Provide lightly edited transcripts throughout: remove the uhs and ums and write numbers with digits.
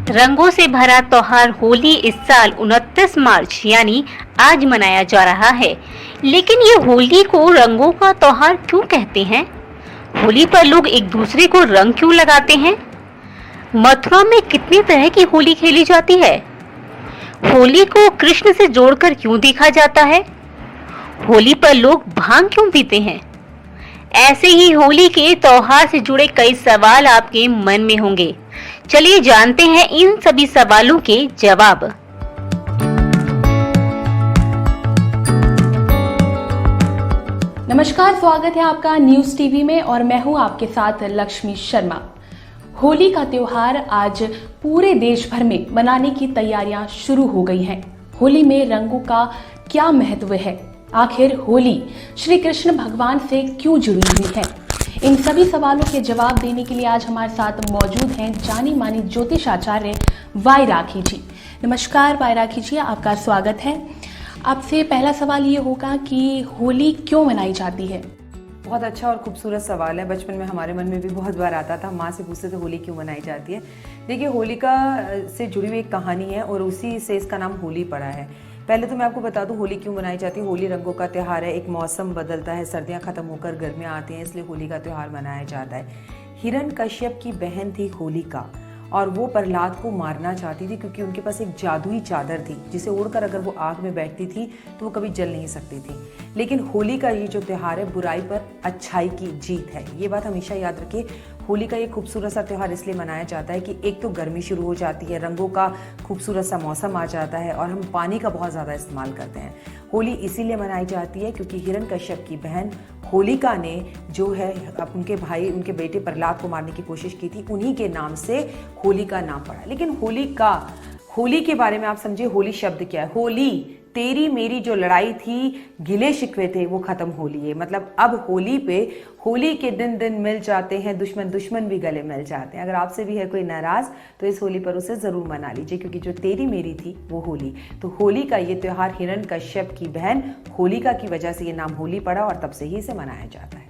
रंगों से भरा त्योहार होली इस साल 29 मार्च यानी आज मनाया जा रहा है। लेकिन ये होली को रंगों का त्योहार क्यों कहते हैं? होली पर लोग एक दूसरे को रंग क्यों लगाते हैं? मथुरा में कितनी तरह की होली खेली जाती है? होली को कृष्ण से जोड़कर क्यों देखा जाता है? होली पर लोग भांग क्यों पीते हैं? ऐसे ही होली के त्योहार से जुड़े कई सवाल आपके मन में होंगे। चलिए जानते हैं इन सभी सवालों के जवाब। नमस्कार, स्वागत है आपका न्यूज टीवी में और मैं हूं आपके साथ लक्ष्मी शर्मा। होली का त्योहार आज पूरे देश भर में मनाने की तैयारियां शुरू हो गई हैं। होली में रंगों का क्या महत्व है? आखिर होली श्री कृष्ण भगवान से क्यों जुड़ी हुई है? इन सभी सवालों के जवाब देने के लिए आज हमारे साथ मौजूद हैं जानी मानी ज्योतिष आचार्य वाई राखी जी। नमस्कार वाई राखी जी, आपका स्वागत है। आपसे पहला सवाल ये होगा कि होली क्यों मनाई जाती है? बहुत अच्छा और खूबसूरत सवाल है। बचपन में हमारे मन में भी बहुत बार आता था, माँ से पूछते थे होली क्यों मनाई जाती है। देखिए, होलिका से जुड़ी हुई एक कहानी है और उसी से इसका नाम होली पड़ा है। पहले तो मैं आपको बता दूं होली क्यों मनाई जाती है। होली रंगों का त्यौहार है। एक मौसम बदलता है, सर्दियां खत्म होकर गर्मियां आती हैं, इसलिए होली का त्यौहार मनाया जाता है। हिरण्यकश्यप की बहन थी होलिका और वो प्रहलाद को मारना चाहती थी क्योंकि उनके पास एक जादुई चादर थी जिसे ओढ़कर अगर वो आग में बैठती थी तो वो कभी जल नहीं सकती थी। लेकिन होली का ये जो त्यौहार है बुराई पर अच्छाई की जीत है, ये बात हमेशा याद रखिए। होली का ये खूबसूरत सा त्यौहार इसलिए मनाया जाता है कि एक तो गर्मी शुरू हो जाती है, रंगों का खूबसूरत सा मौसम आ जाता है और हम पानी का बहुत ज़्यादा इस्तेमाल करते हैं। होली इसीलिए मनाई जाती है क्योंकि हिरण्यकश्यप की बहन होलिका ने जो है उनके भाई, उनके बेटे प्रहलाद को मारने की कोशिश की थी, उन्हीं के नाम से होली का नाम पड़ा। लेकिन होली के बारे में आप समझिए, होली शब्द क्या है? होली, तेरी मेरी जो लड़ाई थी, गिले शिकवे थे, वो खत्म होली है। मतलब अब होली पे, होली के दिन दिन मिल जाते हैं, दुश्मन दुश्मन भी गले मिल जाते हैं। अगर आपसे भी है कोई नाराज तो इस होली पर उसे जरूर मना लीजिए क्योंकि जो तेरी मेरी थी वो होली। तो होली का ये त्योहार हिरण्यकश्यप की बहन होलिका की वजह से ये नाम होली पड़ा और तब से ही इसे मनाया जाता है।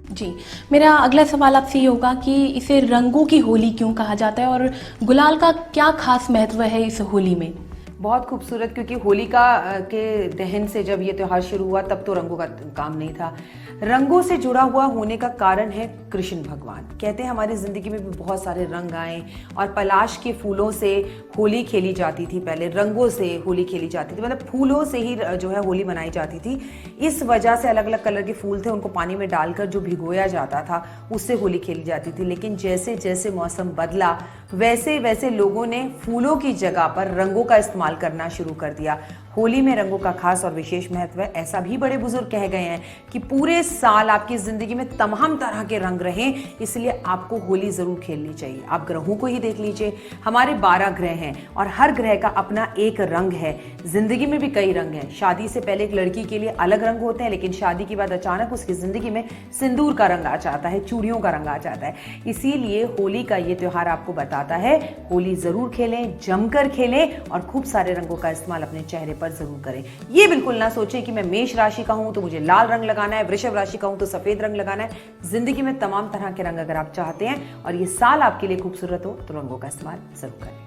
जी, मेरा अगला सवाल आपसे ये होगा कि इसे रंगों की होली क्यों कहा जाता है और गुलाल का क्या खास महत्व है इस होली में? बहुत खूबसूरत, क्योंकि होलिका के दहन से जब ये त्यौहार शुरू हुआ तब तो रंगों का काम नहीं था। रंगों से जुड़ा हुआ होने का कारण है कृष्ण भगवान। कहते हैं हमारी जिंदगी में भी बहुत सारे रंग आए और पलाश के फूलों से होली खेली जाती थी। पहले रंगों से होली खेली जाती थी, मतलब फूलों से ही जो है होली मनाई जाती थी। इस वजह से अलग अलग कलर के फूल थे, उनको पानी में डालकर जो भिगोया जाता था उससे होली खेली जाती थी। लेकिन जैसे जैसे मौसम बदला वैसे वैसे लोगों ने फूलों की जगह पर रंगों का इस्तेमाल करना शुरू कर दिया। होली में रंगों का खास और विशेष महत्व है। ऐसा भी बड़े बुजुर्ग कह गए हैं कि पूरे साल आपकी जिंदगी में तमाम तरह के रंग रहें, इसलिए आपको होली जरूर खेलनी चाहिए। आप ग्रहों को ही देख लीजिए, हमारे 12 ग्रह हैं और हर ग्रह का अपना एक रंग है। जिंदगी में भी कई रंग हैं। शादी से पहले एक लड़की के लिए अलग रंग होते हैं, लेकिन शादी के बाद अचानक उसकी जिंदगी में सिंदूर का रंग आ जाता है, चूड़ियों का रंग आ जाता है। इसीलिए होली का ये त्योहार आपको बताता है होली जरूर खेलें, जमकर खेलें और खूब सारे रंगों का इस्तेमाल अपने चेहरे पर जरूर करें। ये बिल्कुल ना सोचें कि मैं मेष राशि का हूं तो मुझे लाल रंग लगाना है, वृषभ राशि का हूं तो सफेद रंग लगाना है। जिंदगी में तमाम तरह के रंग अगर आप चाहते हैं और ये साल आपके लिए खूबसूरत हो तो रंगों का इस्तेमाल जरूर करें।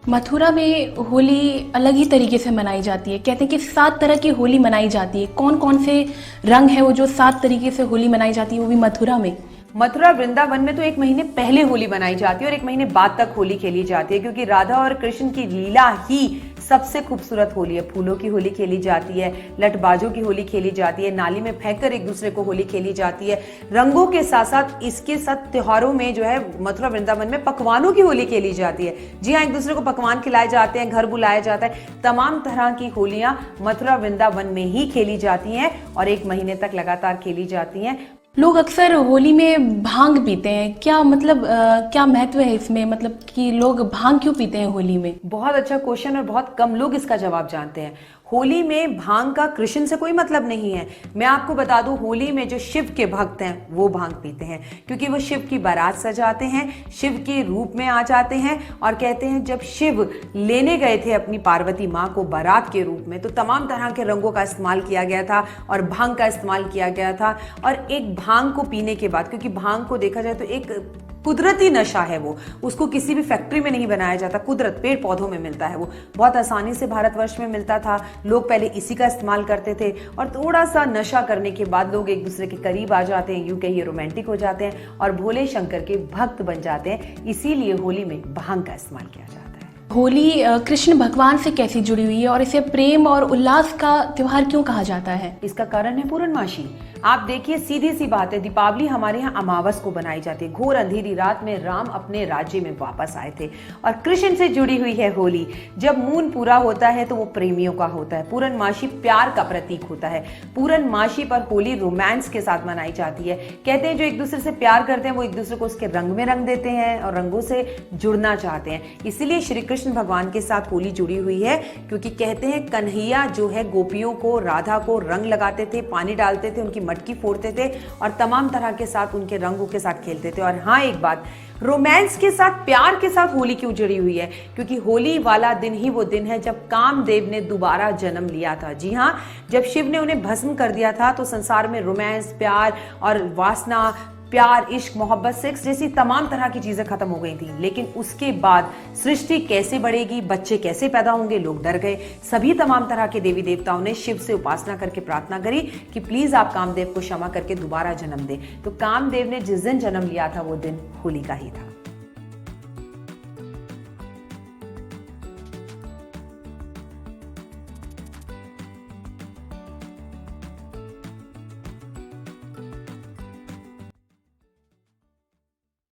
मथुरा में होली अलग ही तरीके से मनाई जाती है। कहते हैं कि 7 तरह की होली मनाई जाती है। कौन कौन से रंग है वो जो 7 तरीके से होली मनाई जाती है, वो भी मथुरा में? मथुरा वृंदावन में तो 1 महीने पहले होली मनाई जाती है और 1 महीने बाद तक होली खेली जाती है, क्योंकि राधा और कृष्ण की लीला ही सबसे खूबसूरत होली है। फूलों की होली खेली जाती है, लठबाजों की होली खेली जाती है, नाली में फेंककर एक दूसरे को होली खेली जाती है। रंगों के साथ साथ इसके साथ त्योहारों में जो है मथुरा वृंदावन में पकवानों की होली खेली जाती है। जी हाँ, एक दूसरे को पकवान खिलाए जाते हैं, घर बुलाया जाता है। तमाम तरह की होलियां मथुरा वृंदावन में ही खेली जाती हैं और 1 महीने तक लगातार खेली जाती हैं। लोग अक्सर होली में भांग पीते हैं, क्या मतलब क्या महत्व है इसमें? मतलब कि लोग भांग क्यों पीते हैं होली में? बहुत अच्छा क्वेश्चन और बहुत कम लोग इसका जवाब जानते हैं। होली में भांग का कृष्ण से कोई मतलब नहीं है। मैं आपको बता दूं, होली में जो शिव के भक्त हैं वो भांग पीते हैं क्योंकि वो शिव की बारात सजाते हैं, शिव के रूप में आ जाते हैं और कहते हैं जब शिव लेने गए थे अपनी पार्वती माँ को बारात के रूप में तो तमाम तरह के रंगों का इस्तेमाल किया गया था और भांग का इस्तेमाल किया गया था। और एक भांग को पीने के बाद, क्योंकि भांग को देखा जाए तो एक कुदरती नशा है वो, उसको किसी भी फैक्ट्री में नहीं बनाया जाता, कुदरत पेड़ पौधों में मिलता है वो, बहुत आसानी से भारतवर्ष में मिलता था। लोग पहले इसी का इस्तेमाल करते थे और थोड़ा सा नशा करने के बाद लोग एक दूसरे के करीब आ जाते हैं, यूं कहिए रोमांटिक हो जाते हैं और भोले शंकर के भक्त बन जाते हैं। इसीलिए होली में भांग का इस्तेमाल किया जाता है। होली कृष्ण भगवान से कैसे जुड़ी हुई है और इसे प्रेम और उल्लास का त्योहार क्यों कहा जाता है? इसका कारण है पूर्णमासी। आप देखिए, सीधी सी बात है, दीपावली हमारे यहाँ अमावस को बनाई जाती है। घोर अंधेरी रात में राम अपने राज्य में वापस आए थे और कृष्ण से जुड़ी हुई है होली। जब मून पूरा होता है तो वो प्रेमियों का होता है। पूर्णमासी प्यार का प्रतीक होता है। पूर्णमासी पर होली रोमांस के साथ मनाई जाती है। कहते हैं जो एक दूसरे से प्यार करते हैं वो एक दूसरे को उसके रंग में रंग देते हैं और रंगों से जुड़ना चाहते हैं। इसीलिए श्री कृष्ण भगवान के साथ होली जुड़ी हुई है, क्योंकि कहते हैं कन्हैया जो है गोपियों को, राधा को रंग लगाते थे, पानी डालते थे, उनकी मटकी फोड़ते थे और तमाम तरह के साथ उनके रंगों के साथ खेलते थे। और हाँ, एक बात, रोमांस के साथ, प्यार के साथ होली क्यों जुड़ी हुई है? क्योंकि होली वाला दिन ही वो दिन है जब कामदेव ने दोबारा जन्म लिया था। जी हाँ, जब शिव ने उन्हें भस्म कर दिया था तो संसार में रोमांस, प्यार और वासना, प्यार, इश्क, मोहब्बत, सेक्स जैसी तमाम तरह की चीजें खत्म हो गई थी। लेकिन उसके बाद सृष्टि कैसे बढ़ेगी, बच्चे कैसे पैदा होंगे, लोग डर गए। सभी तमाम तरह के देवी देवताओं ने शिव से उपासना करके प्रार्थना करी कि प्लीज आप कामदेव को क्षमा करके दोबारा जन्म दें। तो कामदेव ने जिस दिन जन्म लिया था वो दिन होली का ही था।